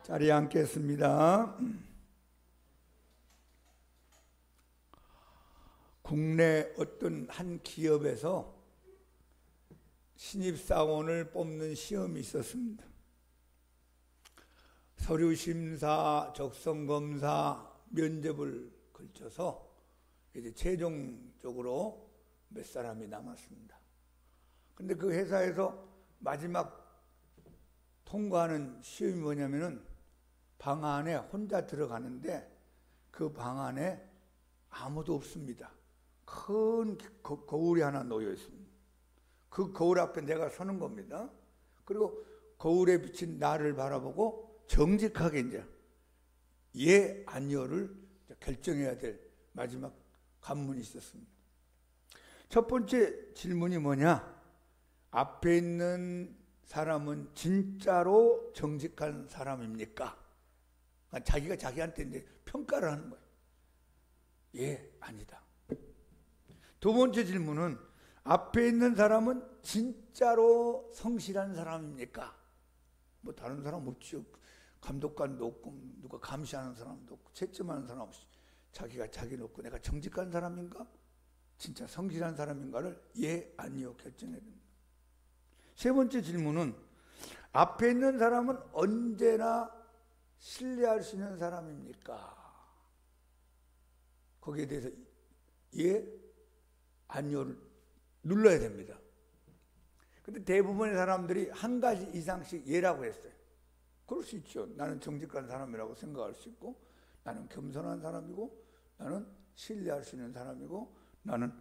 자리에 앉겠습니다. 국내 어떤 한 기업에서 신입사원을 뽑는 시험이 있었습니다. 서류심사, 적성검사, 면접을 걸쳐서 이제 최종적으로 몇 사람이 남았습니다. 근데 그 회사에서 마지막 통과하는 시험이 뭐냐면은 방 안에 혼자 들어가는데 그 방 안에 아무도 없습니다. 큰 거울이 하나 놓여 있습니다. 그 거울 앞에 내가 서는 겁니다. 그리고 거울에 비친 나를 바라보고 정직하게 이제 예, 아니요를 결정해야 될 마지막 관문이 있었습니다. 첫 번째 질문이 뭐냐? 앞에 있는 사람은 진짜로 정직한 사람입니까? 그러니까 자기가 자기한테 이제 평가를 하는 거예요. 예, 아니다. 두 번째 질문은 앞에 있는 사람은 진짜로 성실한 사람입니까? 뭐 다른 사람 없죠. 감독관도 없고 누가 감시하는 사람도 없고 채점하는 사람 없이 자기가 자기 놓고 내가 정직한 사람인가? 진짜 성실한 사람인가를 예, 아니요 결정해야 됩니다. 세 번째 질문은 앞에 있는 사람은 언제나 신뢰할 수 있는 사람입니까? 거기에 대해서 예, 아니요를 눌러야 됩니다. 근데 대부분의 사람들이 한 가지 이상씩 예라고 했어요. 그럴 수 있죠. 나는 정직한 사람이라고 생각할 수 있고, 나는 겸손한 사람이고, 나는 신뢰할 수 있는 사람이고, 나는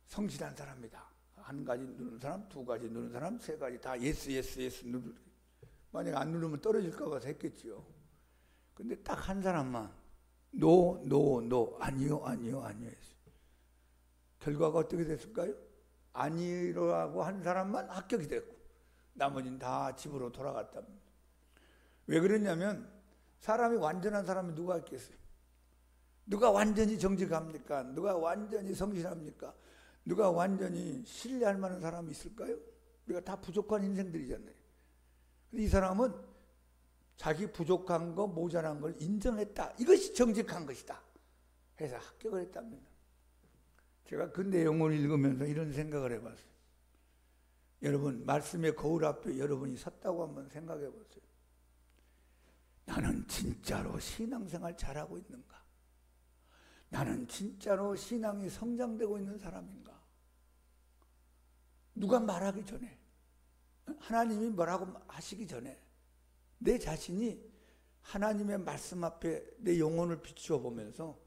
성실한 사람이다. 한 가지 누르는 사람, 두 가지 누르는 사람, 세 가지 다 예스 누르. 만약에 안 누르면 떨어질까 봐서 했겠지요. 근데 딱 한 사람만 노, 아니요 했어요. 결과가 어떻게 됐을까요? 아니라고 한 사람만 합격이 됐고 나머지는 다 집으로 돌아갔답니다. 왜 그러냐면 사람이 완전한 사람이 누가 있겠어요? 누가 완전히 정직합니까? 누가 완전히 성실합니까? 누가 완전히 신뢰할 만한 사람이 있을까요? 우리가 다 부족한 인생들이잖아요. 이 사람은 자기 부족한 거, 모자란 걸 인정했다. 이것이 정직한 것이다. 해서 합격을 했답니다. 제가 그 내용을 읽으면서 이런 생각을 해봤어요. 여러분, 말씀의 거울 앞에 여러분이 섰다고 한번 생각해 보세요. 나는 진짜로 신앙생활 잘하고 있는가? 나는 진짜로 신앙이 성장되고 있는 사람인가? 누가 말하기 전에, 하나님이 뭐라고 하시기 전에 내 자신이 하나님의 말씀 앞에 내 영혼을 비추어 보면서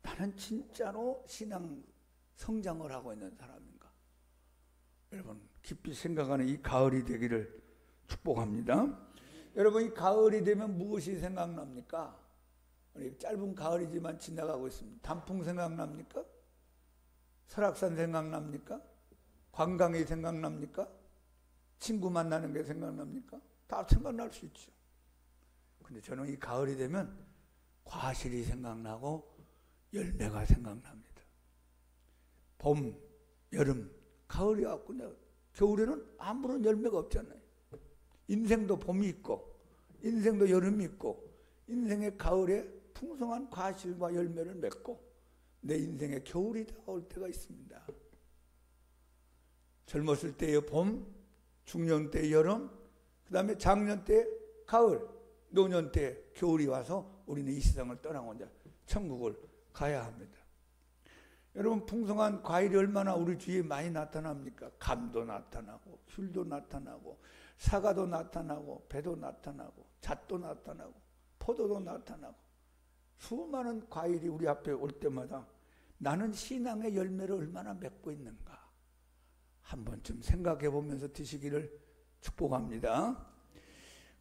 나는 진짜로 신앙 성장을 하고 있는 사람인가? 여러분 깊이 생각하는 이 가을이 되기를 축복합니다. 여러분 이 가을이 되면 무엇이 생각납니까? 짧은 가을이지만 지나가고 있습니다. 단풍 생각납니까? 설악산 생각납니까? 관광이 생각납니까? 친구 만나는 게 생각납니까? 다 생각날 수 있죠. 근데 저는 이 가을이 되면 과실이 생각나고 열매가 생각납니다. 봄, 여름, 가을이 왔고 겨울에는 아무런 열매가 없잖아요. 인생도 봄이 있고 인생도 여름이 있고 인생의 가을에 풍성한 과실과 열매를 맺고 내 인생의 겨울이 다가올 때가 있습니다. 젊었을 때의 봄, 중년 때의 여름, 그 다음에 장년 때의 가을, 노년 때의 겨울이 와서 우리는 이 세상을 떠나고 이제 천국을 가야 합니다. 여러분 풍성한 과일이 얼마나 우리 주위에 많이 나타납니까? 감도 나타나고 귤도 나타나고 사과도 나타나고 배도 나타나고 잣도 나타나고 포도도 나타나고 수많은 과일이 우리 앞에 올 때마다 나는 신앙의 열매를 얼마나 맺고 있는가 한 번쯤 생각해 보면서 드시기를 축복합니다.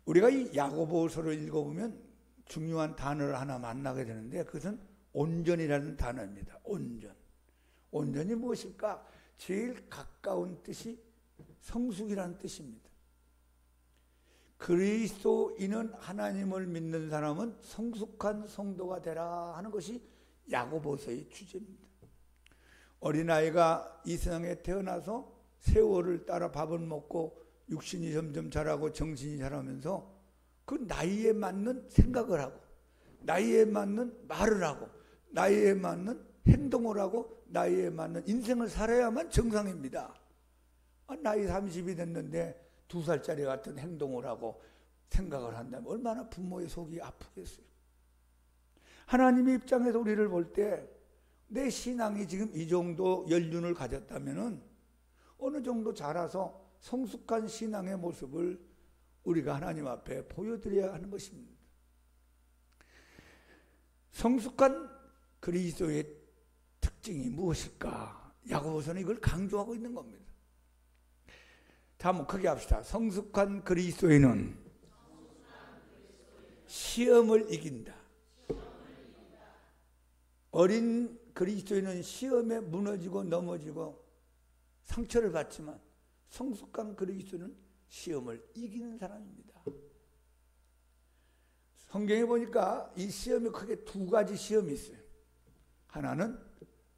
우리가 이 야고보서를 읽어보면 중요한 단어를 하나 만나게 되는데 그것은 온전이라는 단어입니다. 온전이 무엇일까? 제일 가까운 뜻이 성숙이라는 뜻입니다. 그리스도인은 하나님을 믿는 사람은 성숙한 성도가 되라 하는 것이 야고보서의 주제입니다. 어린아이가 이 세상에 태어나서 세월을 따라 밥을 먹고 육신이 점점 자라고 정신이 자라면서 그 나이에 맞는 생각을 하고 나이에 맞는 말을 하고 나이에 맞는 행동을 하고 나이에 맞는 인생을 살아야만 정상입니다. 나이 30이 됐는데 2살짜리 같은 행동을 하고 생각을 한다면 얼마나 부모의 속이 아프겠어요. 하나님의 입장에서 우리를 볼 때 내 신앙이 지금 이 정도 연륜을 가졌다면 어느 정도 자라서 성숙한 신앙의 모습을 우리가 하나님 앞에 보여드려야 하는 것입니다. 성숙한 그리스도의 특징이 무엇일까? 야고보서는 이걸 강조하고 있는 겁니다. 자, 한번 크게 합시다. 성숙한 그리스도인은 시험을 이긴다. 어린 그리스도인은 시험에 무너지고 넘어지고 상처를 받지만 성숙한 그리스도인은 시험을 이기는 사람입니다. 성경에 보니까 이 시험이 크게 2가지 시험이 있어요. 하나는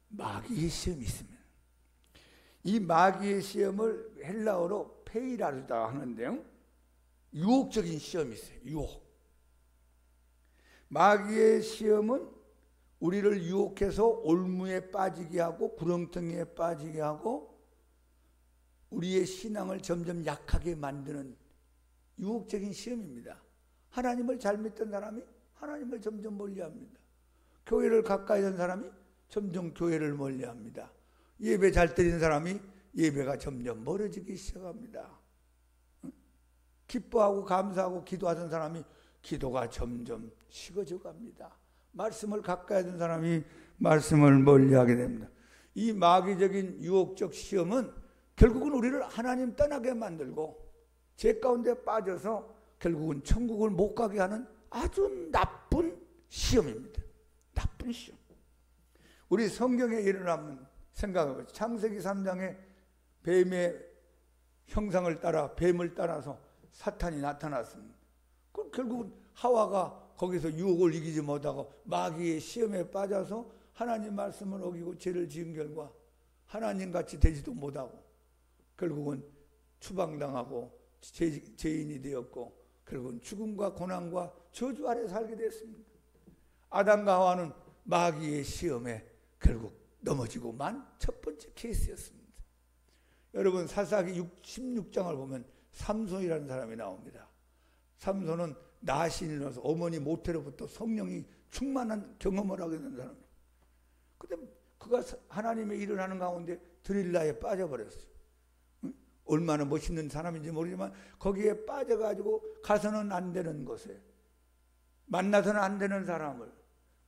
마귀의 시험이 있습니다. 이 마귀의 시험을 헬라어로 페이라르다 하는데요. 유혹적인 시험이 있어요. 유혹. 마귀의 시험은 우리를 유혹해서 올무에 빠지게 하고 구렁텅이에 빠지게 하고 우리의 신앙을 점점 약하게 만드는 유혹적인 시험입니다. 하나님을 잘 믿던 사람이 하나님을 점점 멀리합니다. 교회를 가까이 한 사람이 점점 교회를 멀리합니다. 예배 잘 드리는 사람이 예배가 점점 멀어지기 시작합니다. 기뻐하고 감사하고 기도하던 사람이 기도가 점점 식어져 갑니다. 말씀을 가까이 하던 사람이 말씀을 멀리하게 됩니다. 이 마귀적인 유혹적 시험은 결국은 우리를 하나님 떠나게 만들고 죄 가운데 빠져서 결국은 천국을 못 가게 하는 아주 나쁜 시험입니다. 나쁜 시험. 우리 성경에 일어나면 생각해보세요. 창세기 3장에 뱀의 형상을 따라 뱀을 따라서 사탄이 나타났습니다. 그럼 결국은 하와가 거기서 유혹을 이기지 못하고 마귀의 시험에 빠져서 하나님 말씀을 어기고 죄를 지은 결과 하나님같이 되지도 못하고 결국은 추방당하고 죄인이 되었고 결국은 죽음과 고난과 저주 아래 살게 됐습니다. 아담과 하와는 마귀의 시험에 결국 넘어지고 만 첫 번째 케이스였습니다. 여러분 사사기 16장을 보면 삼손이라는 사람이 나옵니다. 삼손은 나신이 일어나서 어머니 모태로부터 성령이 충만한 경험을 하게 된 사람이에요. 그런데 그가 하나님의 일을 하는 가운데 드릴라에 빠져버렸어요. 얼마나 멋있는 사람인지 모르지만 거기에 빠져가지고 가서는 안 되는 곳에 만나서는 안 되는 사람을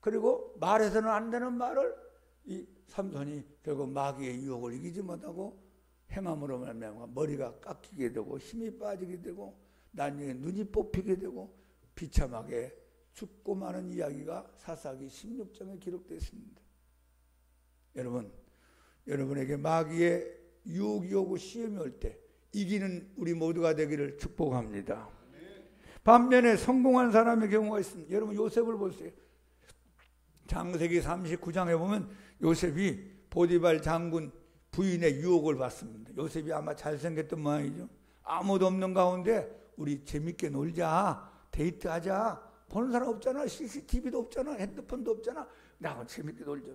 그리고 말해서는 안 되는 말을 이 삼손이 결국 마귀의 유혹을 이기지 못하고 행함으로 말미암아 머리가 깎이게 되고 힘이 빠지게 되고 나중에 눈이 뽑히게 되고 비참하게 죽고 마는 이야기가 사사기 16장에 기록되어 있습니다. 여러분, 여러분에게 마귀의 유혹이 오고 시험이 올 때 이기는 우리 모두가 되기를 축복합니다. 반면에 성공한 사람의 경우가 있습니다. 여러분 요셉을 보세요. 창세기 39장에 보면 요셉이 보디발 장군 부인의 유혹을 받습니다. 요셉이 아마 잘생겼던 모양이죠. 아무도 없는 가운데 우리 재밌게 놀자, 데이트하자. 보는 사람 없잖아. CCTV도 없잖아. 핸드폰도 없잖아. 나하고 재밌게 놀자.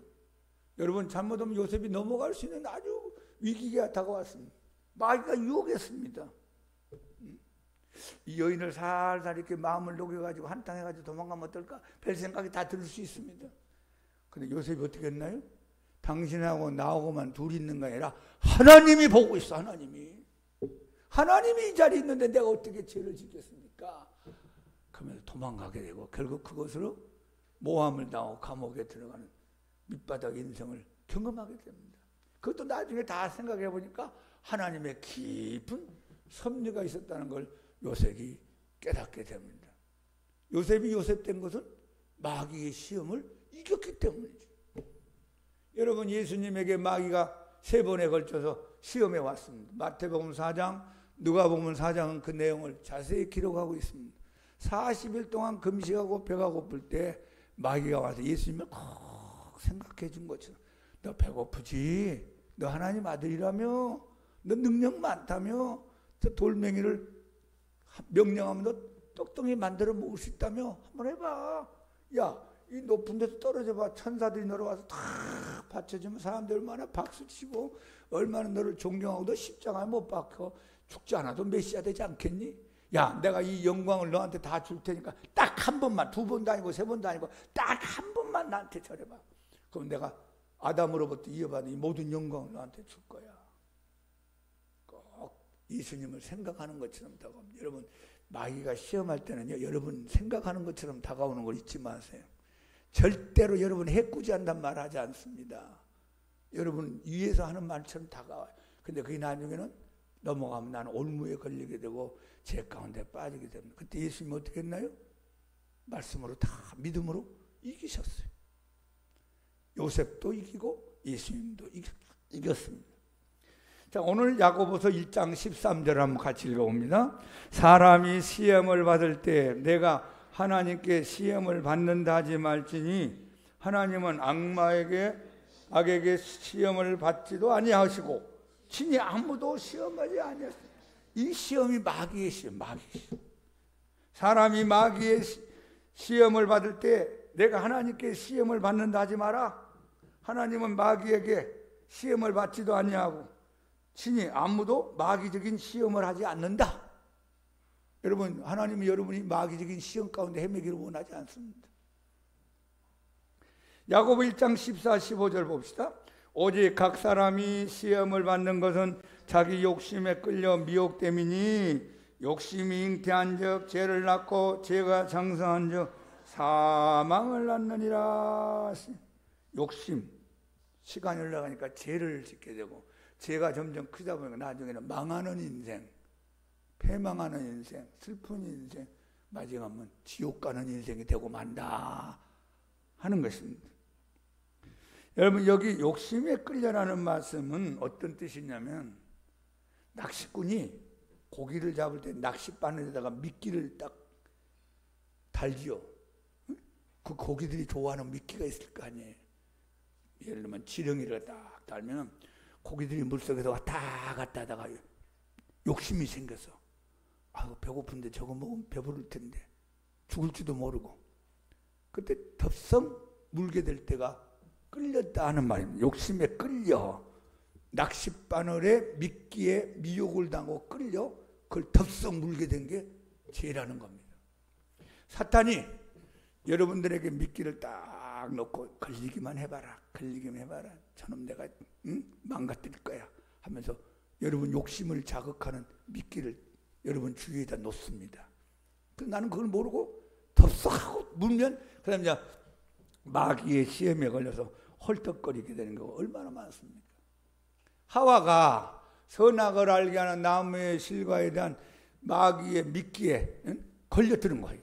여러분 잘못하면 요셉이 넘어갈 수 있는 아주 위기가 다가왔습니다. 마귀가 유혹했습니다. 이 여인을 살살 이렇게 마음을 녹여가지고 한탕해가지고 도망가면 어떨까? 별 생각이 다 들 수 있습니다. 근데 요셉이 어떻게 했나요? 당신하고 나하고만 둘이 있는 게 아니라 하나님이 보고 있어. 하나님이 이 자리에 있는데 내가 어떻게 죄를 짓겠습니까? 그러면서 도망가게 되고 결국 그것으로 모함을 당하고 감옥에 들어가는 밑바닥 인생을 경험하게 됩니다. 그것도 나중에 다 생각해 보니까 하나님의 깊은 섭리가 있었다는 걸 요셉이 깨닫게 됩니다. 요셉이 요셉 된 것은 마귀의 시험을 이겼기 때문이죠. 여러분 예수님에게 마귀가 3번에 걸쳐서 시험에 왔습니다. 마태복음 4장, 누가복음 4장은 그 내용을 자세히 기록하고 있습니다. 40일 동안 금식하고 배가 고플 때 마귀가 와서 예수님을 꼭 생각해 준 것처럼 너 배고프지? 너 하나님 아들이라며? 너 능력 많다며? 저 돌멩이를 명령하면 너 똑똑히 만들어 먹을 수 있다며? 한번 해봐. 야, 이 높은 데서 떨어져 봐. 천사들이 너를 와서 다 받쳐주면 사람들 얼마나 박수치고 얼마나 너를 존경하고 너 십자가에 못 박혀 죽지 않아도 메시아 되지 않겠니? 야, 내가 이 영광을 너한테 다 줄 테니까 딱 한 번만, 두 번도 아니고 세 번도 아니고 딱 한 번만 나한테 절해봐. 그럼 내가 아담으로부터 이어받은 이 모든 영광을 너한테 줄 거야. 꼭 예수님을 생각하는 것처럼 다가옵니다. 여러분, 마귀가 시험할 때는요, 여러분 생각하는 것처럼 다가오는 걸 잊지 마세요. 절대로 여러분 해꾸지한단 말 하지 않습니다. 여러분 위에서 하는 말처럼 다가와요. 근데 그게 나중에는 넘어가면 나는 올무에 걸리게 되고 죄 가운데 빠지게 됩니다. 그때 예수님이 어떻게 했나요? 말씀으로 다 믿음으로 이기셨어요. 요셉도 이기고 예수님도 이겼습니다. 자, 오늘 야고보서 1장 13절 한번 같이 읽어봅니다. 사람이 시험을 받을 때 내가 하나님께 시험을 받는다 하지 말지니 하나님은 악에게 시험을 받지도 아니하시고 친히 아무도 시험하지 아니하시고. 이 시험이 마귀의 시험, 마귀의 시험. 사람이 마귀의 시험을 받을 때 내가 하나님께 시험을 받는다 하지 마라. 하나님은 마귀에게 시험을 받지도 아니하고 친히 아무도 마귀적인 시험을 하지 않는다. 여러분, 하나님은 여러분이 마귀적인 시험 가운데 헤매기를 원하지 않습니다. 야고보 1장 14, 15절 봅시다. 오직 각 사람이 시험을 받는 것은 자기 욕심에 끌려 미혹됨이니 욕심이 잉태한 적 죄를 낳고 죄가 장성한 적 사망을 낳느니라. 욕심, 시간이 흘러가니까 죄를 짓게 되고 죄가 점점 크다 보니까 나중에는 망하는 인생, 패망하는 인생, 슬픈 인생, 마지막은 지옥 가는 인생이 되고 만다 하는 것입니다. 여러분, 여기 욕심에 끌려라는 말씀은 어떤 뜻이냐면 낚시꾼이 고기를 잡을 때 낚싯바늘에다가 미끼를 딱 달지요. 그 고기들이 좋아하는 미끼가 있을 거 아니에요. 예를 들면 지렁이를 딱 달면 고기들이 물속에서 왔다 갔다 하다가 욕심이 생겨서 아유, 배고픈데 저거 먹으면 배부를 텐데 죽을지도 모르고 그때 덥석 물게 될 때가 끌렸다 하는 말입니다. 욕심에 끌려 낚싯바늘에 미끼에 미혹을 당하고 끌려 그걸 덥석 물게 된 게 죄라는 겁니다. 사탄이 여러분들에게 미끼를 딱 놓고 걸리기만 해봐라, 걸리기만 해봐라, 저놈 내가 망가뜨릴 거야 하면서 여러분 욕심을 자극하는 미끼를 여러분 주위에다 놓습니다. 나는 그걸 모르고 덥석하고 물면 그 다음에 이제 마귀의 시험에 걸려서 헐떡거리게 되는 거가 얼마나 많습니까? 하와가 선악을 알게 하는 나무의 실과에 대한 마귀의 미끼에 걸려드는 거예요.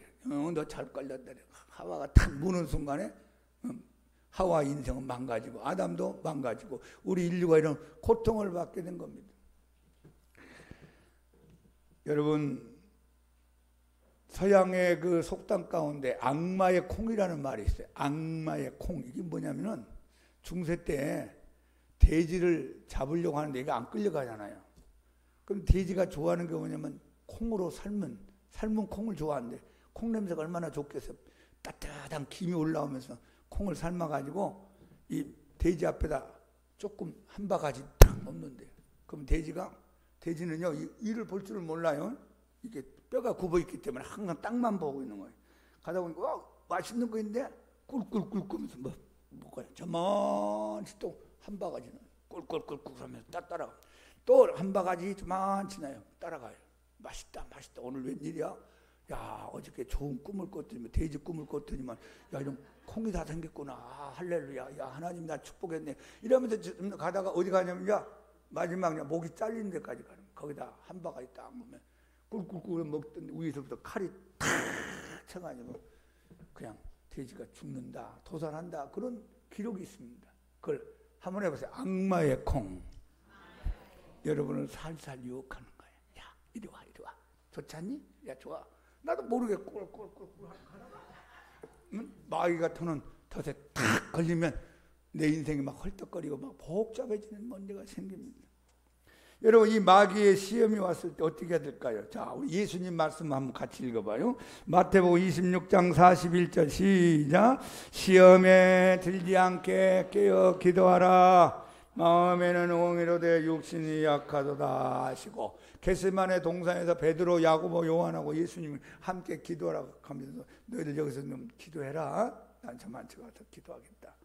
너 잘 걸렸다. 하와가 탁 무는 순간에 하와 인생은 망가지고 아담도 망가지고 우리 인류가 이런 고통을 받게 된 겁니다. 여러분, 서양의 그 속담 가운데 악마의 콩이라는 말이 있어요. 악마의 콩. 이게 뭐냐면은 중세 때 돼지를 잡으려고 하는데 이게 안 끌려가잖아요. 그럼 돼지가 좋아하는 게 뭐냐면 콩으로 삶은 콩을 좋아하는데 콩 냄새가 얼마나 좋겠어요. 따뜻한 김이 올라오면서 콩을 삶아가지고 이 돼지 앞에다 조금 한 바가지 딱 넣는데요. 그럼 돼지는요 이를 볼 줄을 몰라요. 이게 뼈가 굽어있기 때문에 항상 땅만 보고 있는 거예요. 가다 보니까 와, 맛있는 거 있는데 꿀꿀꿀 꿀면서 먹어요. 저만치 또 한 바가지는 꿀꿀꿀꿀 하면서 따라가. 또 한 바가지 저만치 나요. 따라가요. 맛있다 맛있다. 오늘 웬일이야? 야, 어저께 좋은 꿈을 꿨더니만 돼지 꿈을 꿨더니만 야, 이런 콩이 다 생겼구나. 아, 할렐루야. 야, 하나님 나 축복했네. 이러면서 가다가 어디 가냐면 야, 마지막 목이 잘리는 데까지 가는 거야. 거기다 한 바가지 딱 먹으면 꿀꿀꿀 먹던 위에서부터 칼이 탁 쳐가지고 그냥 돼지가 죽는다, 도살한다 그런 기록이 있습니다. 그걸 한번 해보세요. 악마의 콩. 여러분을 살살 유혹하는 거예요. 야, 이리 와, 이리 와. 좋지 않니? 야, 좋아. 나도 모르게 꿀꿀꿀꿀 하다가 마귀 같은 덫에 탁 걸리면 내 인생이 막 헐떡거리고 막 복잡해지는 문제가 생깁니다. 여러분, 이 마귀의 시험이 왔을 때 어떻게 해야 될까요? 자, 우리 예수님 말씀 한번 같이 읽어봐요. 마태복음 26장 41절 시작. 시험에 들지 않게 깨어 기도하라. 마음에는 옹이로되 육신이 약하도다 하시고, 겟세마네 동산에서 베드로, 야고보, 요한하고 예수님이 함께 기도하라고 하면서 너희들 여기서 좀 기도해라. 난 저만 가서 기도하겠다.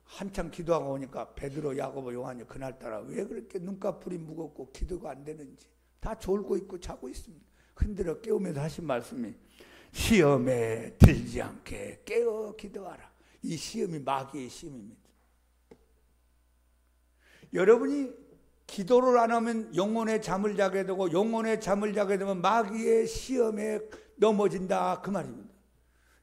한참 기도하고 오니까 베드로, 야고보, 요한이 그날따라 왜 그렇게 눈꺼풀이 무겁고 기도가 안 되는지 다 졸고 있고 자고 있습니다. 흔들어 깨우면서 하신 말씀이 시험에 들지 않게 깨어 기도하라. 이 시험이 마귀의 시험입니다. 여러분이 기도를 안 하면 영혼의 잠을 자게 되고, 영혼의 잠을 자게 되면 마귀의 시험에 넘어진다, 그 말입니다.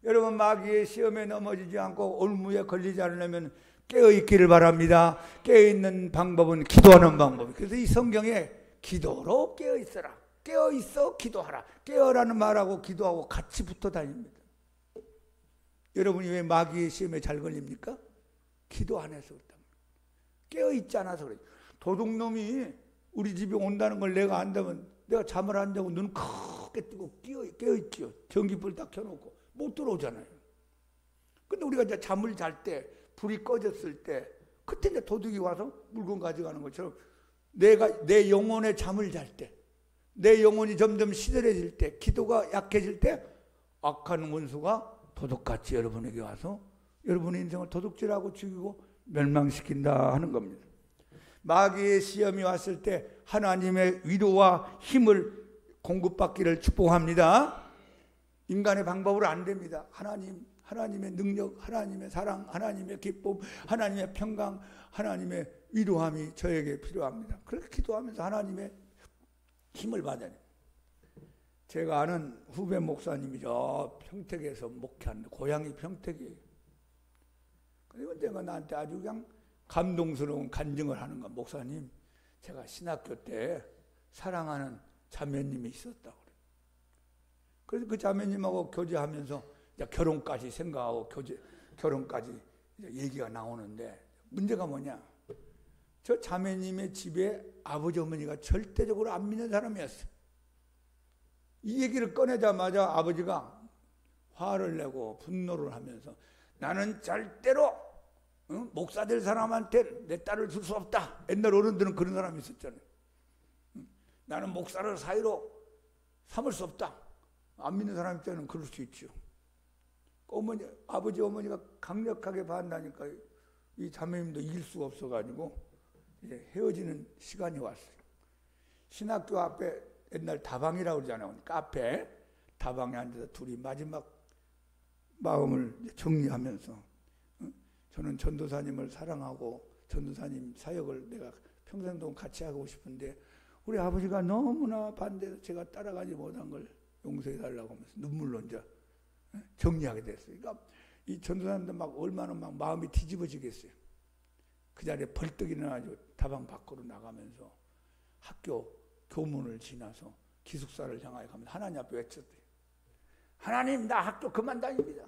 여러분, 마귀의 시험에 넘어지지 않고 올무에 걸리지 않으려면 깨어있기를 바랍니다. 깨어있는 방법은 기도하는 방법이에요. 그래서 이 성경에 기도로 깨어있어라, 깨어있어 기도하라, 깨어라는 말하고 기도하고 같이 붙어 다닙니다. 여러분이 왜 마귀의 시험에 잘 걸립니까? 기도 안 해서 그렇다. 깨어있지 않아서 그래요. 도둑놈이 우리 집에 온다는 걸 내가 안다면 내가 잠을 안 자고 눈 크게 뜨고 깨어있지요. 전기불 딱 켜놓고 못 들어오잖아요. 근데 우리가 이제 잠을 잘 때, 불이 꺼졌을 때, 그때 이제 도둑이 와서 물건 가져가는 것처럼 내 영혼의 잠을 잘 때, 내 영혼이 점점 시들해질 때, 기도가 약해질 때 악한 원수가 도둑같이 여러분에게 와서 여러분의 인생을 도둑질하고 죽이고 멸망시킨다 하는 겁니다. 마귀의 시험이 왔을 때 하나님의 위로와 힘을 공급받기를 축복합니다. 인간의 방법으로 안 됩니다. 하나님의 능력, 하나님의 사랑, 하나님의 기쁨, 하나님의 평강, 하나님의 위로함이 저에게 필요합니다. 그렇게 기도하면서 하나님의 힘을 받아야 돼요. 제가 아는 후배 목사님이 저 평택에서 목회하는데, 고향이 평택이에요. 그리고 내가 나한테 아주 그냥 감동스러운 간증을 하는 거야. 목사님, 제가 신학교 때 사랑하는 자매님이 있었다고 그래요. 그래서 그 자매님하고 교제하면서 이제 결혼까지 생각하고 결혼까지 이제 얘기가 나오는데, 문제가 뭐냐? 저 자매님의 집에 아버지 어머니가 절대적으로 안 믿는 사람이었어요. 이 얘기를 꺼내자마자 아버지가 화를 내고 분노를 하면서 나는 절대로 목사 될 사람한테 내 딸을 줄 수 없다. 옛날 어른들은 그런 사람이 있었잖아요. 나는 목사를 사이로 삼을 수 없다. 안 믿는 사람 입장에는 그럴 수 있죠. 아버지 어머니가 강력하게 반대하니까 이 자매님도 이길 수가 없어가지고 이제 헤어지는 시간이 왔어요. 신학교 앞에 옛날 다방이라고 그러잖아요. 카페 다방에 앉아서 둘이 마지막 마음을 정리하면서 저는 전도사님을 사랑하고 전도사님 사역을 내가 평생 동안 같이 하고 싶은데 우리 아버지가 너무나 반대해서 제가 따라가지 못한 걸 용서해 달라고 하면서 눈물로 이제 정리하게 됐어요. 그러니까 이 전도사님도 막 얼마나 막 마음이 뒤집어지겠어요. 그 자리에 벌떡 일어나가지고 다방 밖으로 나가면서 학교 교문을 지나서 기숙사를 향하여 가면서 하나님 앞에 외쳤대요. 하나님, 나 학교 그만 다닙니다.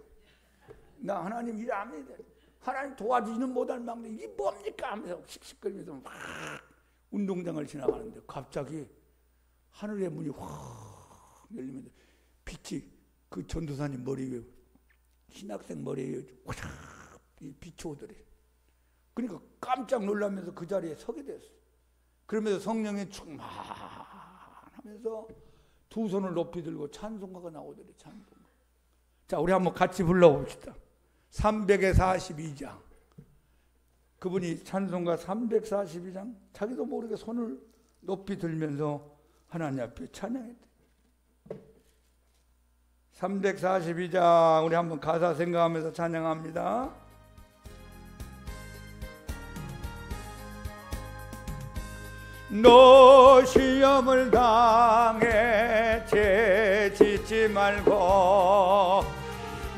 나 하나님 일 안 합니다. 하나님 도와주지는 못할 망정, 이게 뭡니까? 하면서 씩씩거리면서 막 운동장을 지나가는데 갑자기 하늘의 문이 확 열리면서 빛이 그 전도사님 머리 위에, 신학생 머리 위에 확 빛이 오더래. 그러니까 깜짝 놀라면서 그 자리에 서게 됐어요. 그러면서 성령이 충만하면서 두 손을 높이 들고 찬송가가 나오더래. 찬송가. 자, 우리 한번 같이 불러봅시다. 342장. 그분이 찬송가 342장 자기도 모르게 손을 높이 들면서 하나님 앞에 찬양했대. 342장 우리 한번 가사 생각하면서 찬양합니다. 너 시험을 당해 죄짓지 말고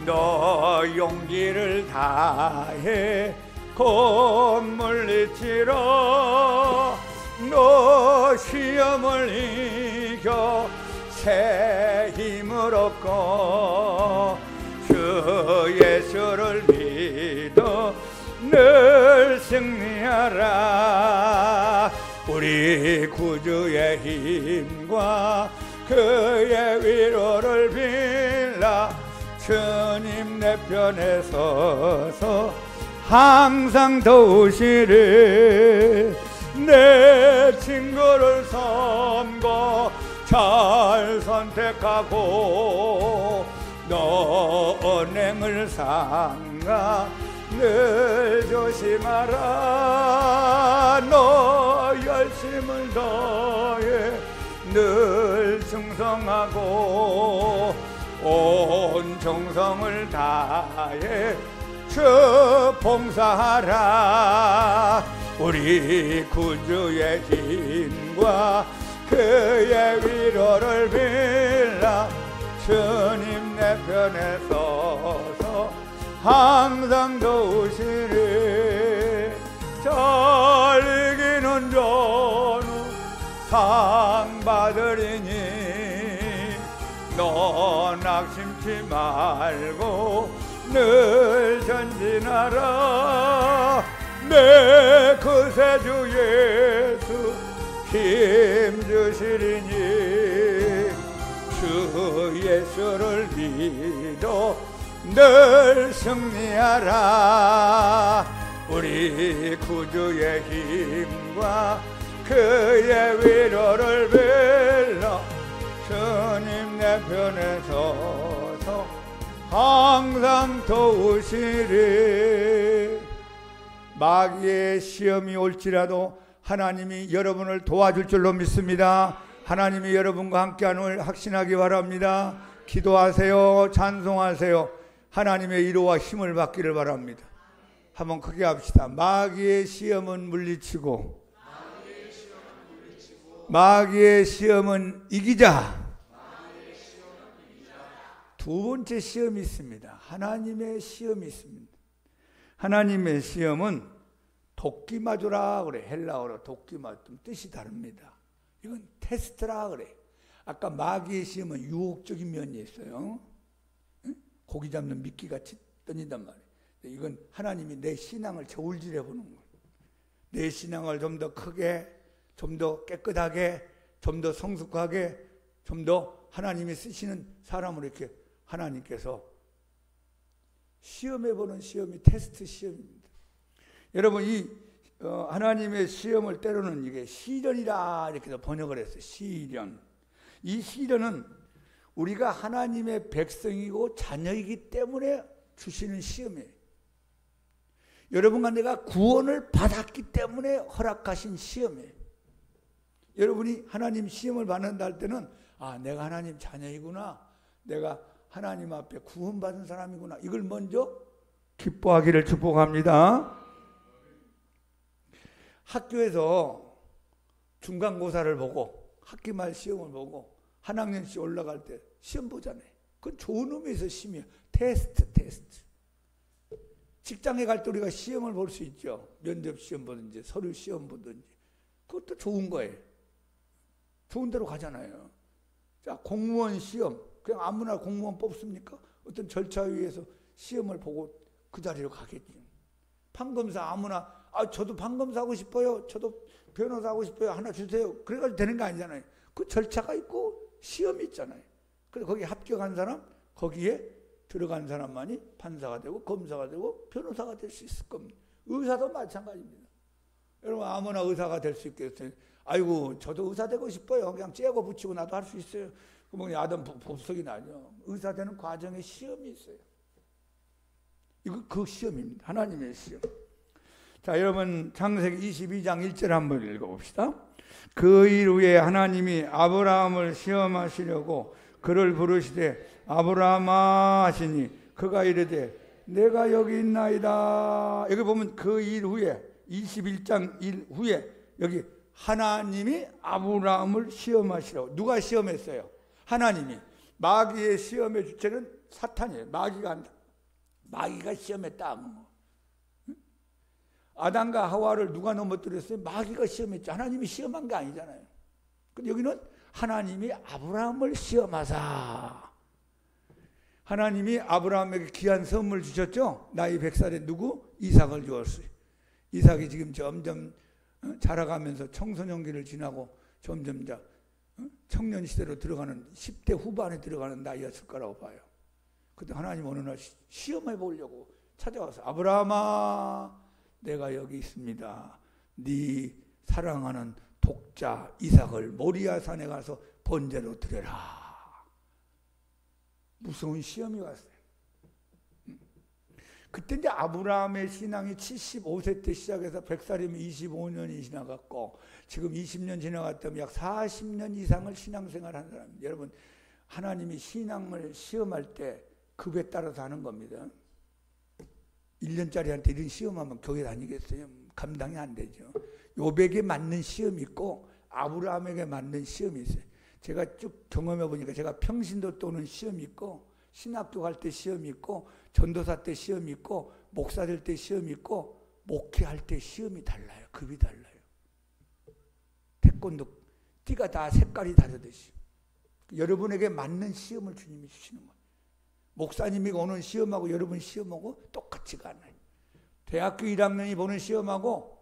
너 용기를 다해 곧 물리치러 너 시험을 이겨 새 힘을 얻고 주 예수를 믿어 늘 승리하라. 우리 우리 구주의 힘과 그의 위로를 빌라 주님 내 편에 서서 항상 도우시리. 내 친구를 섬고 잘 선택하고 너 언행을 삼가 늘 조심하라. 너 열심을 더해 늘 충성하고 온 정성을 다해 주 봉사하라. 우리 구주의 힘과 그의 위로를 빌라 주님 내 편에 서서 항상 도우시리. 잘 이기는 전우 상 받으리니 너 낙심치 말고 늘 전진하라. 내 구세주 예수 힘 주시리니 주 예수를 믿어 늘 승리하라. 우리 구주의 힘과 그의 위로를 빌라 주님 내 편에 서서 항상 도우시리. 마귀의 시험이 올지라도 하나님이 여러분을 도와줄 줄로 믿습니다. 하나님이 여러분과 함께하는 확신하기 바랍니다. 기도하세요. 찬송하세요. 하나님의 위로와 힘을 받기를 바랍니다. 한번 크게 합시다. 마귀의 시험은 물리치고 마귀의 시험은 이기자. 두 번째 시험이 있습니다. 하나님의 시험이 있습니다. 하나님의 시험은 도끼마주라 그래. 헬라어로 도끼마 좀 뜻이 다릅니다. 이건 테스트라 그래. 아까 마귀의 시험은 유혹적인 면이 있어요. 고기 잡는 미끼같이 던진단 말이에요. 이건 하나님이 내 신앙을 저울질해 보는 거예요. 내 신앙을 좀 더 크게, 좀 더 깨끗하게, 좀 더 성숙하게, 좀 더 하나님이 쓰시는 사람을 이렇게 하나님께서 시험해보는 시험이 테스트 시험입니다. 여러분 이 하나님의 시험을 때로는 이게 시련이라 이렇게 번역을 했어요. 시련. 이 시련은 우리가 하나님의 백성이고 자녀이기 때문에 주시는 시험이에요. 여러분과 내가 구원을 받았기 때문에 허락하신 시험이에요. 여러분이 하나님 시험을 받는다 할 때는 아, 내가 하나님 자녀이구나. 내가 하나님 앞에 구원받은 사람이구나. 이걸 먼저 기뻐하기를 축복합니다. 학교에서 중간고사를 보고 학기말 시험을 보고 한 학년씩 올라갈 때 시험 보잖아요. 그건 좋은 의미에서 시험이에요. 테스트. 직장에 갈 때 우리가 시험을 볼 수 있죠. 면접 시험 보든지 서류 시험 보든지. 그것도 좋은 거예요. 좋은 데로 가잖아요. 자, 공무원 시험. 그냥 아무나 공무원 뽑습니까? 어떤 절차에 의해서 시험을 보고 그 자리로 가겠죠. 판검사 아무나 저도 판검사 하고 싶어요. 저도 변호사 하고 싶어요. 하나 주세요. 그래가지고 되는 거 아니잖아요. 그 절차가 있고 시험이 있잖아요. 그래서 거기에 합격한 사람, 거기에 들어간 사람만이 판사가 되고 검사가 되고 변호사가 될 수 있을 겁니다. 의사도 마찬가지입니다. 여러분 아무나 의사가 될 수 있겠어요? 아이고 저도 의사 되고 싶어요. 그냥 째고 붙이고 나도 할 수 있어요. 그러면 야단 법석이 나죠. 의사 되는 과정에 시험이 있어요. 이거 그 시험입니다. 하나님의 시험. 자, 여러분 창세기 22장 1절 한번 읽어봅시다. 그 일 후에 하나님이 아브라함을 시험하시려고 그를 부르시되 아브라함아 하시니 그가 이르되 내가 여기 있나이다. 여기 보면 그 일 후에 21장 1 후에 여기 하나님이 아브라함을 시험하시라고. 누가 시험했어요? 하나님이. 마귀의 시험의 주체는 사탄이에요. 마귀가 시험했다. 아담과 하와를 누가 넘어뜨렸어요? 마귀가 시험했죠. 하나님이 시험한 게 아니잖아요. 근데 여기는 하나님이 아브라함을 시험하사. 하나님이 아브라함에게 귀한 선물 주셨죠. 나이 100살에 누구? 이삭을 주었어요. 이삭이 지금 점점 자라가면서 청소년기를 지나고 점점 청년 시대로 들어가는 10대 후반에 들어가는 나이였을 거라고 봐요. 그때 하나님 어느 날 시험해 보려고 찾아와서 아브라함아 내가 여기 있습니다. 네 사랑하는 독자 이삭을 모리아 산에 가서 번제로 드려라. 무서운 시험이 왔어요. 그때 이제 아브라함의 신앙이 75세 때 시작해서 100살이면 25년이 지나갔고 지금 20년 지나갔다면 약 40년 이상을 신앙생활 한 사람입니다. 여러분 하나님이 신앙을 시험할 때 급에 따라서 하는 겁니다. 1년짜리한테 이런 시험하면 교회 다니겠어요? 감당이 안 되죠. 요백에 맞는 시험이 있고 아브라함에게 맞는 시험이 있어요. 제가 쭉 경험해 보니까 제가 평신도 또는 시험이 있고 신학교 갈 때 시험이 있고 전도사 때 시험이 있고 목사 될 때 시험이 있고 목회할 때 시험이 달라요. 급이 달라요. 태권도 띠가 다 색깔이 다르듯이 여러분에게 맞는 시험을 주님이 주시는 거예요. 목사님이 오는 시험하고 여러분 시험하고 똑같지가 않아요. 대학교 1학년이 보는 시험하고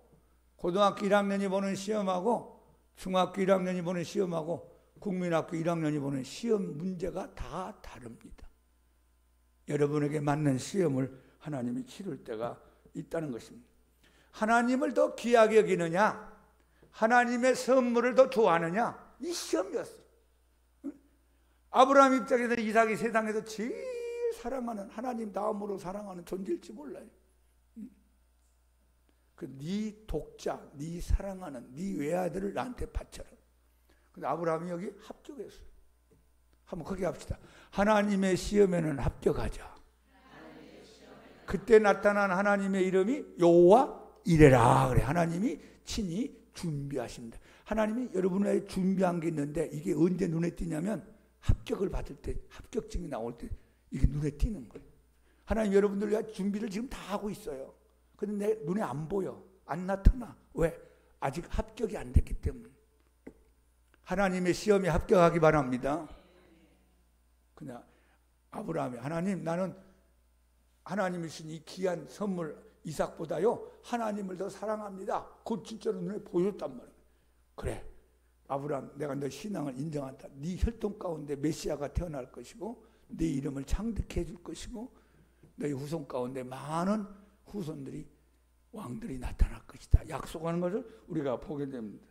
고등학교 1학년이 보는 시험하고 중학교 1학년이 보는 시험하고 국민학교 1학년이 보는 시험 문제가 다 다릅니다. 여러분에게 맞는 시험을 하나님이 치를 때가 있다는 것입니다. 하나님을 더 귀하게 여기느냐 하나님의 선물을 더 좋아하느냐 이 시험이었어요. 아브라함 입장에서 이삭이 세상에서 제일 사랑하는 하나님 다음으로 사랑하는 존재일지 몰라요. 네 독자, 네 사랑하는 네 외아들을 나한테 바쳐라. 근데 아브라함이 여기 합격했어요. 한번 크게 합시다. 하나님의 시험에는 합격하자. 그때 나타난 하나님의 이름이 여호와 이레라 그래. 하나님이 친히 준비하십니다. 하나님이 여러분에게 준비한 게 있는데 이게 언제 눈에 띄냐면 합격을 받을 때 합격증이 나올 때 이게 눈에 띄는 거예요. 하나님 여러분들 위해 준비를 지금 다 하고 있어요. 그런데 내 눈에 안 보여. 안 나타나. 왜? 아직 합격이 안 됐기 때문에. 하나님의 시험에 합격하기 바랍니다. 그냥 아브라함이 하나님 나는 하나님이 주신 이 귀한 선물 이삭보다요 하나님을 더 사랑합니다. 그걸 진짜로 눈에 보였단 말이에요. 그래 아브라함 내가 너 신앙을 인정한다. 네 혈통 가운데 메시아가 태어날 것이고 네 이름을 창득해 줄 것이고 너희 후손 가운데 많은 후손들이 왕들이 나타날 것이다. 약속하는 것을 우리가 보게 됩니다.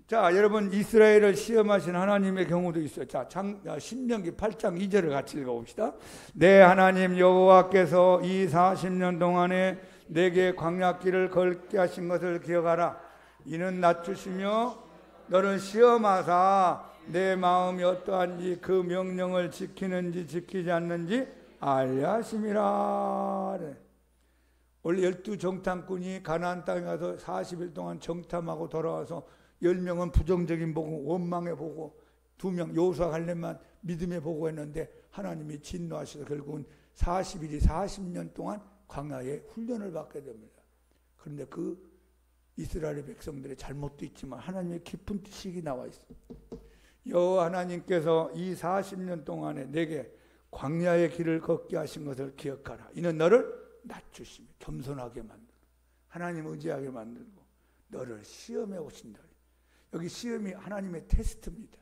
자, 여러분 이스라엘을 시험하신 하나님의 경우도 있어요. 자, 신명기 8장 2절을 같이 읽어봅시다. 내 하나님 여호와께서 이 40년 동안에 내게 광야길을 걷게 하신 것을 기억하라. 이는 낮추시며 너를 시험하사 내 마음이 어떠한지 그 명령을 지키는지 지키지 않는지 알려 하심이라. 원래 12정탐꾼이 가나안 땅에 가서 40일 동안 정탐하고 돌아와서 10명은 부정적인 보고 원망해 보고 2명 여호수아 갈렙만 믿음에 보고 했는데 하나님이 진노하셔서 결국은 40일이 40년 동안 광야에 훈련을 받게 됩니다. 그런데 그 이스라엘 백성들의 잘못도 있지만 하나님의 깊은 뜻이 나와 있습니다. 여호와 하나님께서 이 40년 동안에 내게 광야의 길을 걷게 하신 것을 기억하라. 이는 너를 낮추시며 겸손하게 만들고 하나님 의지하게 만들고 너를 시험해 오신다. 여기 시험이 하나님의 테스트입니다.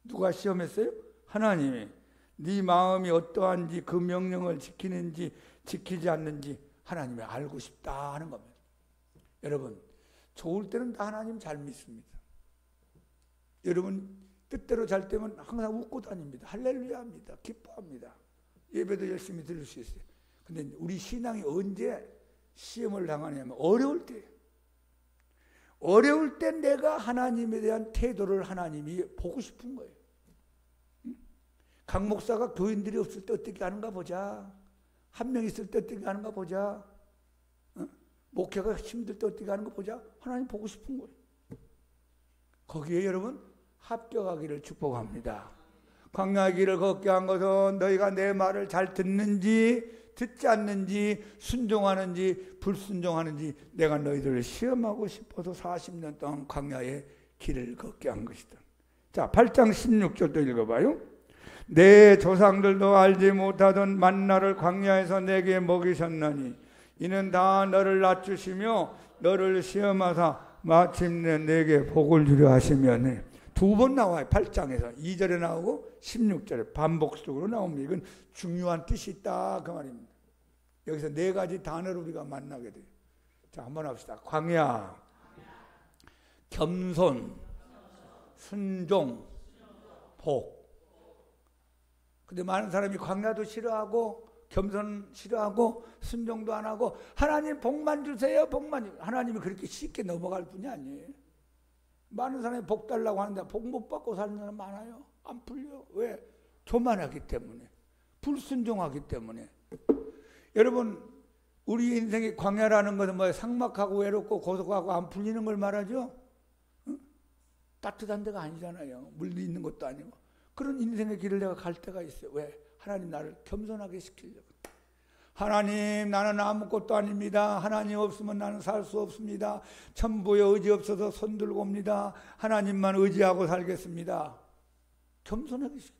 누가 시험했어요? 하나님이. 네 마음이 어떠한지 그 명령을 지키는지 지키지 않는지 하나님이 알고 싶다 하는 겁니다. 여러분 좋을 때는 다 하나님 잘 믿습니다. 여러분 뜻대로 잘 때면 항상 웃고 다닙니다. 할렐루야 합니다. 기뻐합니다. 예배도 열심히 드릴 수 있어요. 근데 우리 신앙이 언제 시험을 당하냐면 어려울 때예요. 어려울 때 내가 하나님에 대한 태도를 하나님이 보고 싶은 거예요. 강 목사가 교인들이 없을 때 어떻게 하는가 보자. 한 명 있을 때 어떻게 하는가 보자. 목회가 힘들 때 어떻게 하는가 보자. 하나님 보고 싶은 거예요. 거기에 여러분 합격하기를 축복합니다. 광야의 길을 걷게 한 것은 너희가 내 말을 잘 듣는지 듣지 않는지 순종하는지 불순종하는지 내가 너희들을 시험하고 싶어서 40년 동안 광야의 길을 걷게 한 것이다. 자, 8장 16절도 읽어봐요. 내 조상들도 알지 못하던 만나를 광야에서 내게 먹이셨나니 이는 다 너를 낮추시며 너를 시험하사 마침내 내게 복을 주려 하시면. 두 번 나와요. 8장에서 2절에 나오고 16절에 반복적으로 나옵니다. 이건 중요한 뜻이 있다 그 말입니다. 여기서 네 가지 단어를 우리가 만나게 돼요. 자, 한번 합시다. 광야, 겸손, 순종, 복. 근데 많은 사람이 광야도 싫어하고 겸손 싫어하고 순종도 안 하고 하나님 복만 주세요. 복만 주세요. 하나님이 그렇게 쉽게 넘어갈 분이 아니에요. 많은 사람이 복 달라고 하는데 복 못 받고 사는 사람 많아요. 안 풀려. 왜? 교만하기 때문에, 불순종하기 때문에. 여러분, 우리 인생의 광야라는 것은 뭐 삭막하고 외롭고 고독하고 안 풀리는 걸 말하죠. 응? 따뜻한 데가 아니잖아요. 물도 있는 것도 아니고. 그런 인생의 길을 내가 갈 때가 있어요. 왜? 하나님 나를 겸손하게 시키려고. 하나님, 나는 아무것도 아닙니다. 하나님 없으면 나는 살 수 없습니다. 천부에 의지 없어서 손 들고 옵니다. 하나님만 의지하고 살겠습니다. 겸손하게 시켜.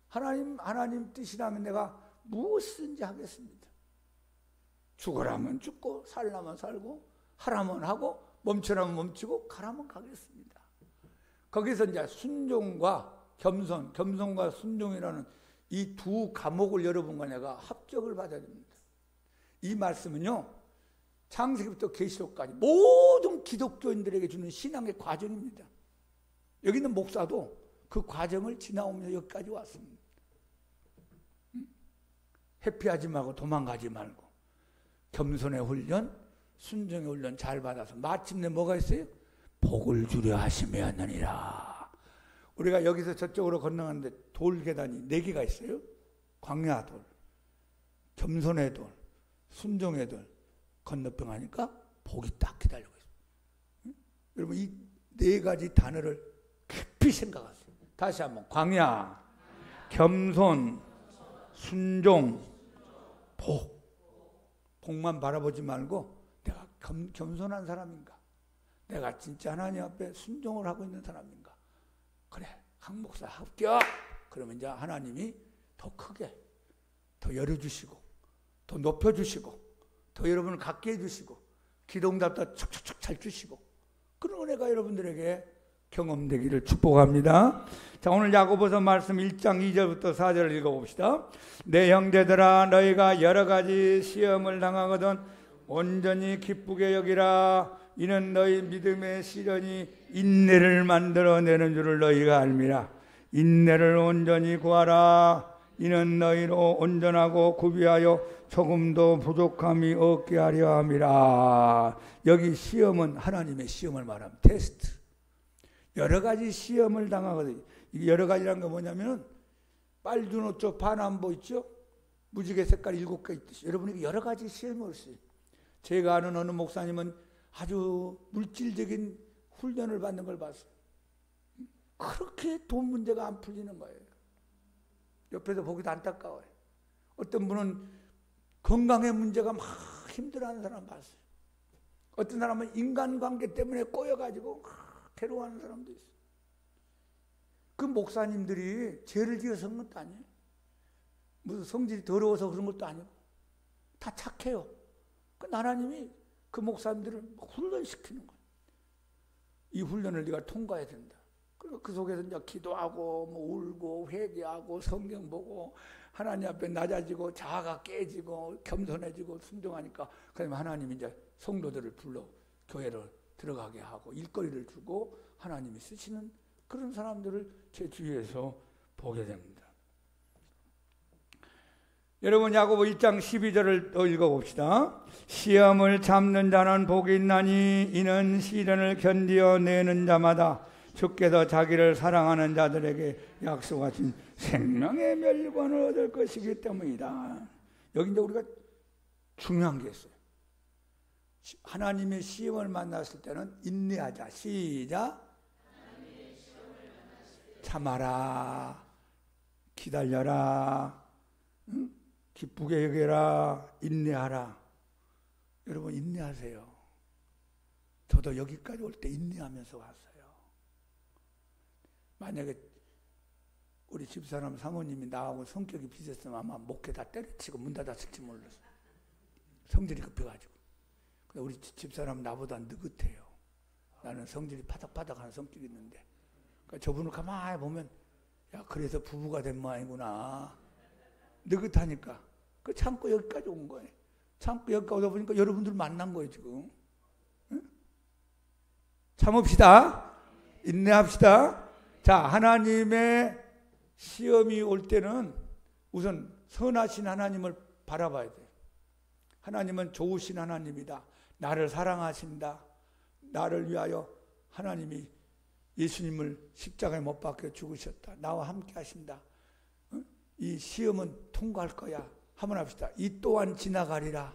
하나님 뜻이라면 내가 무엇이든지 하겠습니다. 죽으라면 죽고 살라면 살고 하라면 하고 멈추라면 멈추고 가라면 가겠습니다. 거기서 이제 순종과 겸손과 순종이라는 이 두 과목을 여러분과 내가 합격을 받아야 됩니다. 이 말씀은요, 창세기부터 계시록까지 모든 기독교인들에게 주는 신앙의 과정입니다. 여기 있는 목사도 그 과정을 지나오면서 여기까지 왔습니다. 회피하지 말고 도망가지 말고 겸손의 훈련, 순종의 훈련 잘 받아서 마침내 뭐가 있어요? 복을 주려 하시면느니라. 우리가 여기서 저쪽으로 건너가는데 돌 계단이 4개가 있어요. 광야돌, 겸손의 돌, 순종의 돌 건너편 가니까 복이 딱 기다리고 있어요. 응? 여러분 이 4가지 단어를 깊이 생각하세요. 다시 한번 광야, 겸손, 순종, 복. 복만 바라보지 말고 내가 겸손한 사람인가? 내가 진짜 하나님 앞에 순종을 하고 있는 사람인가? 그래, 강 목사 합격! 그러면 이제 하나님이 더 크게, 더 열어주시고, 더 높여주시고, 더 여러분을 갖게 해주시고, 기도응답도 척척척 잘 주시고, 그런 은혜가 여러분들에게 경험되기를 축복합니다. 자, 오늘 야고보서 말씀 1장 2절부터 4절을 읽어봅시다. 내 형제들아, 너희가 여러 가지 시험을 당하거든 온전히 기쁘게 여기라. 이는 너희 믿음의 시련이 인내를 만들어내는 줄을 너희가 알미라. 인내를 온전히 구하라. 이는 너희로 온전하고 구비하여 조금도 부족함이 없게 하려 함이라. 여기 시험은 하나님의 시험을 말하면 테스트. 여러 가지 시험을 당하거든요. 이게 여러 가지라는 거 뭐냐면 빨주노초 파남보 있죠? 무지개 색깔 7개 있듯이 여러분에게 여러 가지 시험이 올수있어요. 제가 아는 어느 목사님은 아주 물질적인 훈련을 받는 걸 봤어요. 그렇게 돈 문제가 안 풀리는 거예요. 옆에서 보기도 안타까워요. 어떤 분은 건강의 문제가 막 힘들어하는 사람 봤어요. 어떤 사람은 인간관계 때문에 꼬여가지고 괴로워하는 사람도 있어요. 그 목사님들이 죄를 지어서 그런 것도 아니에요. 무슨 성질이 더러워서 그런 것도 아니고 다 착해요. 그 하나님이 그 목사님들을 훈련시키는 거예요. 이 훈련을 네가 통과해야 된다. 그리고 그 속에서 이제 기도하고 뭐 울고 회개하고 성경 보고 하나님 앞에 낮아지고 자아가 깨지고 겸손해지고 순종하니까 그다음에 하나님이 이제 성도들을 불러 교회를 들어가게 하고 일거리를 주고 하나님이 쓰시는 그런 사람들을 제 주위에서 보게 됩니다. 여러분 야고보 1장 12절을 또 읽어봅시다. 시험을 참는 자는 복이 있나니 이는 시련을 견디어내는 자마다 주께서 자기를 사랑하는 자들에게 약속하신 생명의 멸관을 얻을 것이기 때문이다. 여기 이제 우리가 중요한 게 있어요. 하나님의 시험을 만났을 때는 인내하자. 시작. 참아라. 기다려라. 응? 기쁘게 여겨라. 인내하라. 여러분 인내하세요. 저도 여기까지 올 때 인내하면서 왔어요. 만약에 우리 집사람 사모님이 나하고 성격이 비슷했으면 아마 목에 다 때려치고 문 닫았을지 몰랐어요. 성질이 급해가지고. 우리 집사람 나보다 느긋해요. 나는 성질이 파닥파닥하는 성격이 있는데, 그러니까 저분을 가만히 보면, 야, 그래서 부부가 된 모양이구나. 느긋하니까. 그 참고 여기까지 온 거예요. 참고 여기까지 오다 보니까 여러분들 만난 거예요, 지금. 응? 참읍시다. 인내합시다. 자, 하나님의 시험이 올 때는 우선 선하신 하나님을 바라봐야 돼요. 하나님은 좋으신 하나님이다. 나를 사랑하신다. 나를 위하여 하나님이 예수님을 십자가에 못 박혀 죽으셨다. 나와 함께 하신다. 이 시험은 통과할 거야. 한번 합시다. 이 또한 지나가리라.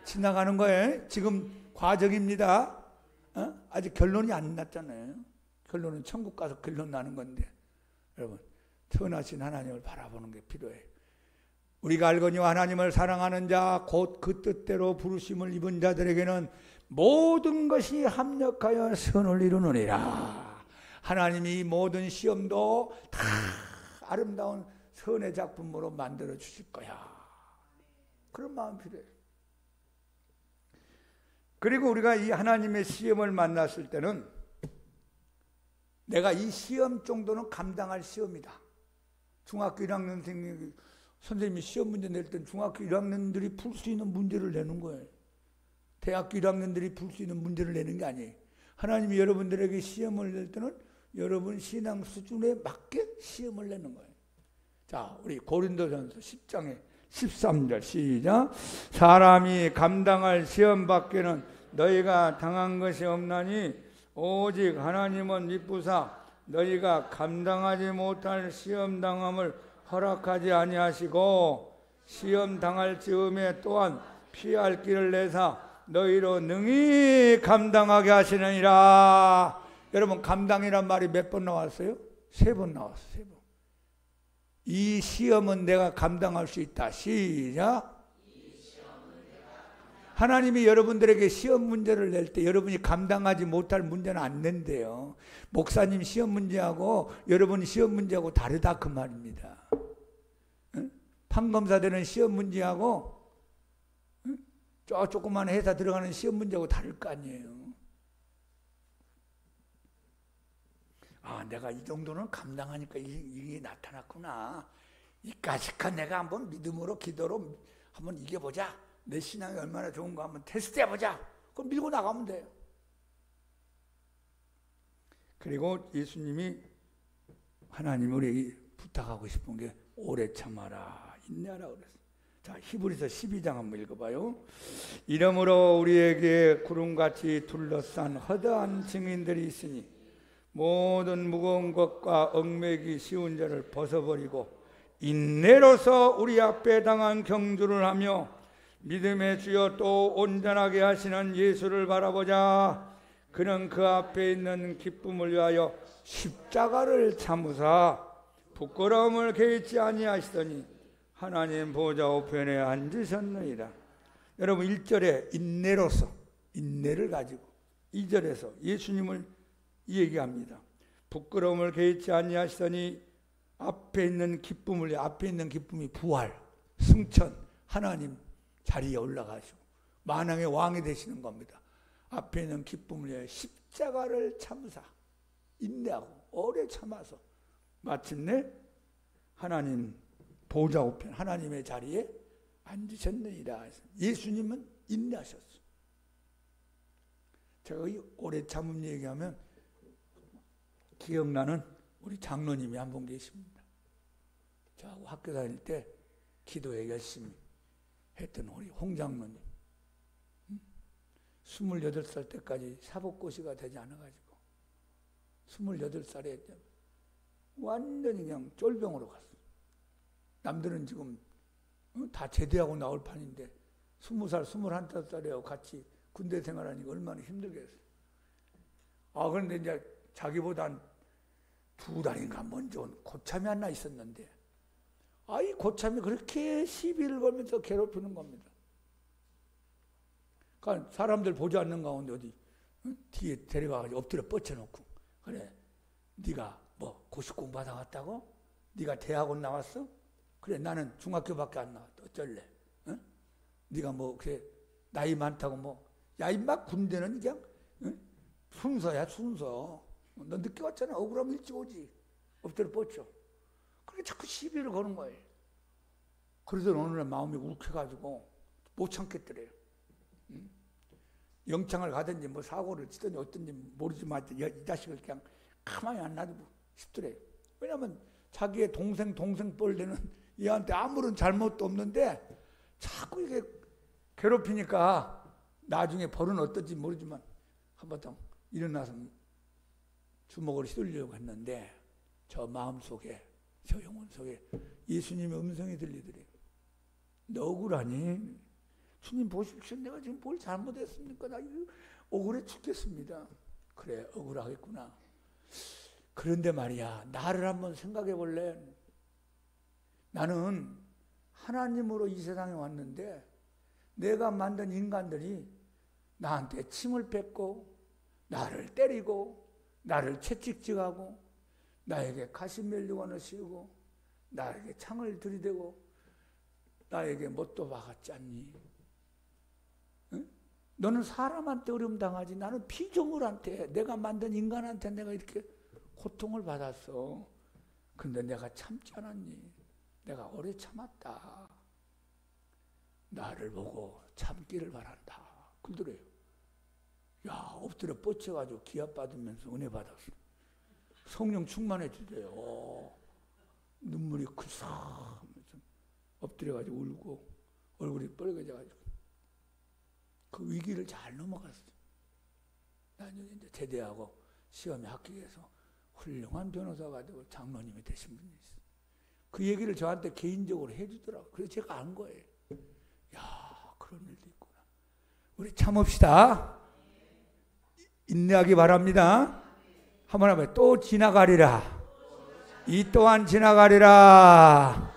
지나가는 거예요. 지금 과정입니다. 아직 결론이 안 났잖아요. 결론은 천국 가서 결론 나는 건데, 여러분 선하신 하나님을 바라보는 게 필요해요. 우리가 알거니와 하나님을 사랑하는 자 곧 그 뜻대로 부르심을 입은 자들에게는 모든 것이 합력하여 선을 이루느니라. 하나님이 모든 시험도 다 아름다운 선의 작품으로 만들어 주실 거야. 그런 마음 필요해요. 그리고 우리가 이 하나님의 시험을 만났을 때는 내가 이 시험 정도는 감당할 시험이다. 중학교 1학년 선생님이 시험 문제 낼 땐 중학교 1학년들이 풀 수 있는 문제를 내는 거예요. 대학교 1학년들이 풀 수 있는 문제를 내는 게 아니에요. 하나님이 여러분들에게 시험을 낼 때는 여러분 신앙 수준에 맞게 시험을 내는 거예요. 자, 우리 고린도전서 10장에 13절 시작. 사람이 감당할 시험 밖에는 너희가 당한 것이 없나니 오직 하나님은 미쁘사 너희가 감당하지 못할 시험 당함을 허락하지 아니하시고 시험 당할 즈음에 또한 피할 길을 내사 너희로 능히 감당하게 하시느니라. 여러분 감당이란 말이 몇 번 나왔어요? 3번 나왔어요. 3번. 이 시험은 내가 감당할 수 있다. 시작. 하나님이 여러분들에게 시험 문제를 낼 때 여러분이 감당하지 못할 문제는 안 낸대요. 목사님 시험 문제하고 여러분 시험 문제하고 다르다 그 말입니다. 응? 판검사되는 시험 문제하고 응? 저 조그만 회사 들어가는 시험 문제하고 다를 거 아니에요. 아, 내가 이 정도는 감당하니까 이게 나타났구나. 이까짓까 내가 한번 믿음으로 기도로 한번 이겨보자. 내 신앙이 얼마나 좋은가 한번 테스트해보자. 그럼 밀고 나가면 돼요. 그리고 예수님이 하나님 우리에게 부탁하고 싶은 게 오래 참아라, 인내하라 그랬어요. 자, 히브리서 12장 한번 읽어봐요. 이러므로 우리에게 구름같이 둘러싼 허다한 증인들이 있으니 모든 무거운 것과 얽매기 쉬운 자를 벗어버리고 인내로서 우리 앞에 당한 경주를 하며 믿음의 주여 또 온전하게 하시는 예수를 바라보자. 그는 그 앞에 있는 기쁨을 위하여 십자가를 참으사 부끄러움을 개의치 아니하시더니 하나님 보좌 우편에 앉으셨느니라. 여러분 1절에 인내로서, 인내를 가지고 2절에서 예수님을 얘기합니다. 부끄러움을 개의치 아니하시더니 앞에 있는 기쁨을, 앞에 있는 기쁨이 부활, 승천, 하나님 자리에 올라가시고 만왕의 왕이 되시는 겁니다. 앞에 있는 기쁨을 위해 십자가를 참으사 인내하고 오래 참아서 마침내 하나님 보좌 우편 하나님의 자리에 앉으셨느니라. 예수님은 인내하셨어요. 제가 이 오래 참음 얘기하면 기억나는 우리 장로님이 한 분 계십니다. 저하고 학교 다닐 때 기도에 열심히 했던 우리 홍 장로님. 28살 때까지 사법고시가 되지 않아가지고 28살에 완전히 그냥 쫄병으로 갔어. 남들은 지금 다 제대하고 나올 판인데 20살, 21살이하고 같이 군대 생활하니까 얼마나 힘들겠어요. 아, 그런데 이제 자기보단 2달인가 먼저 온 고참이 하나 있었는데, 아, 이 고참이 그렇게 시비를 걸면서 괴롭히는 겁니다. 그러니까 사람들 보지 않는 가운데 어디 뒤에 데려가가지고 엎드려 뻗쳐놓고, 그래, 네가 뭐 고시공부 하다 왔다고? 네가 대학원 나왔어? 그래, 나는 중학교밖에 안 나왔다. 어쩔래? 어? 네가 뭐 그래 나이 많다고 뭐. 야, 임마 군대는 그냥 순서야, 순서. 너 늦게 왔잖아. 억울하면 일찍 오지. 엎드려 뻗쳐. 그렇게 자꾸 시비를 거는 거예요. 그래서 어느 날 마음이 욱해가지고 못 참겠더래요. 영창을 가든지 뭐 사고를 치든지 어떤지 모르지만 이 자식을 그냥 가만히 안 놔두고 싶더래요. 왜냐면 자기의 동생 뻘대는 얘한테 아무런 잘못도 없는데 자꾸 이게 괴롭히니까 나중에 벌은 어떨지 모르지만 한번 일어나서 주먹을 휘둘려고 했는데 저 마음속에, 저 영혼 속에 예수님의 음성이 들리더래요. 너 억울하니? 주님 보십시오. 내가 지금 뭘 잘못했습니까? 나 억울해 죽겠습니다. 그래, 억울하겠구나. 그런데 말이야, 나를 한번 생각해 볼래? 나는 하나님으로 이 세상에 왔는데 내가 만든 인간들이 나한테 침을 뱉고 나를 때리고 나를 채찍질하고 나에게 가시멜리관을 씌우고 나에게 창을 들이대고 나에게 못도 박았지 않니? 응? 너는 사람한테 어려움 당하지. 나는 피조물한테, 내가 만든 인간한테 내가 이렇게 고통을 받았어. 근데 내가 참지 않았니? 내가 오래 참았다. 나를 보고 참기를 바란다. 그러더래요. 야, 엎드려 뻗쳐가지고 기합 받으면서 은혜 받았어. 성령 충만해 주대요. 눈물이 글썽하면서 엎드려가지고 울고 얼굴이 빨개져가지고 그 위기를 잘 넘어갔어요. 나중에 이제 제대하고 시험에 합격해서 훌륭한 변호사가 되고 장로님이 되신 분이 있어요. 그 얘기를 저한테 개인적으로 해주더라고요. 그래서 제가 안 거예요. 야, 그런 일도 있구나. 우리 참읍시다. 인내하기 바랍니다. 한번 하면 또 지나가리라. 이 또한 지나가리라.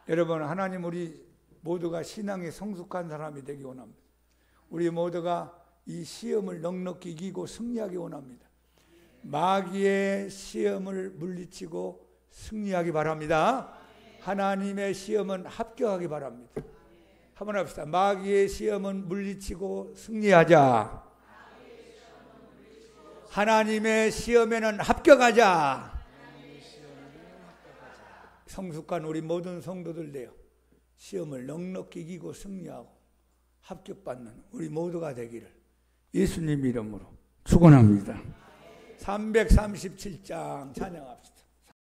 여러분, 하나님 우리 모두가 신앙이 성숙한 사람이 되기 원합니다. 우리 모두가 이 시험을 넉넉히 이기고 승리하기 원합니다. 마귀의 시험을 물리치고 승리하기 바랍니다. 하나님의 시험은 합격하기 바랍니다. 한번 합시다. 마귀의 시험은 물리치고 승리하자. 하나님의 시험에는 합격하자. 성숙한 우리 모든 성도들 되어 시험을 넉넉히 이기고 승리하고 합격받는 우리 모두가 되기를 예수님 이름으로 축원합니다. 337장 찬양합시다.